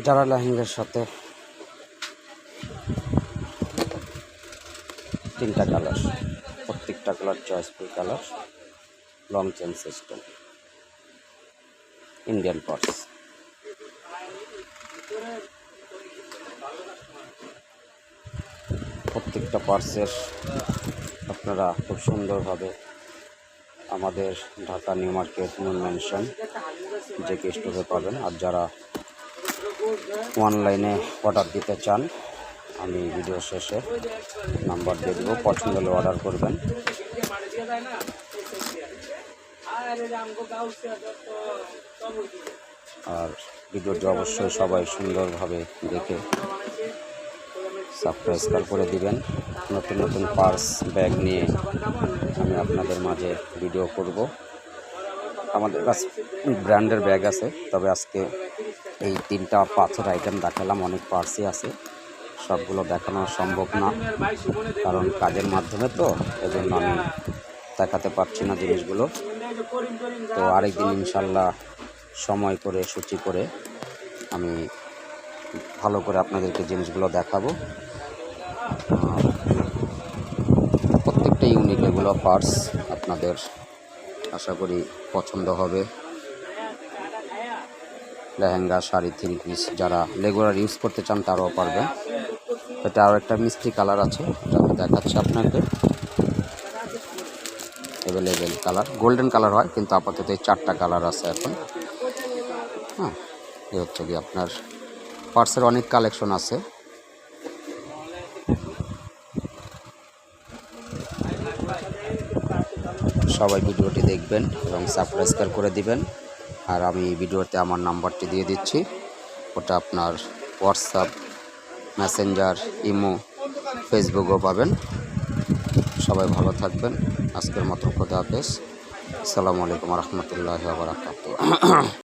যারা লেহেঙ্গার সাথে 3টা কালার, প্রত্যেকটা colour choiceful colour, long chain system, Indian purse. প্রত্যেকটা পার্সের আপনারা খুব সুন্দরভাবে আমাদের Dhaka New Market Noon Mansion JK স্টোরে পাবেন। আর যারা অনলাইনে অর্ডার দিতে চান, আমি ভিডিও শেষে নাম্বার দিয়ে দেবো, পছন্দ হলে অর্ডার করবেন। আর ভিডিওটি অবশ্যই সবাই সুন্দরভাবে দেখে সাবস্ক্রাইব করে দিবেন। নতুন নতুন পার্স ব্যাগ নিয়ে আমি আপনাদের মাঝে ভিডিও করব। আমাদের কাছে ব্র্যান্ডের ব্যাগ আছে, তবে আজকে এই 3টা পাথর আইটেম দেখালাম। অনেক পার্সই আছে, সবগুলো দেখানো সম্ভব না, কারণ কাজের মাধ্যমে তো, এজন্য আমি দেখাতে পারছি না জিনিসগুলো। তো আরেকদিন ইনশাল্লাহ সময় করে সূচি করে আমি ভালো করে আপনাদেরকে জিনিসগুলো দেখাবো। প্রত্যেকটা ইউনিক এগুলো পার্স আপনাদের আশা করি পছন্দ হবে। লেহেঙ্গা, শাড়ি, 3 পিস যারা রেগুলার ইউজ করতে চান তারাও পারবে। এটা আরও একটা মিষ্টি কালার আছে, এটা আমি দেখাচ্ছি আপনাকে। অ্যাভেলেবেল কালার, গোল্ডেন কালার হয়, কিন্তু আপাতত এই 4টা কালার আছে এখন। হ্যাঁ, এই হচ্ছে কি আপনার পার্সের অনেক কালেকশন আছে। সবাই ভিডিওটি দেখবেন এবং সাবস্ক্রাইব করে দিবেন। আর আমি ভিডিওতে আমার নাম্বারটি দিয়ে দিচ্ছি, ওটা আপনার হোয়াটসঅ্যাপ, মেসেঞ্জার, ইমো, ফেসবুকও পাবেন। সবাই ভালো থাকবেন। আজকের মতো খোদা হাফেজ। আসসালামু আলাইকুম ওয়া রাহমাতুল্লাহি ওয়া বারাকাতুহু।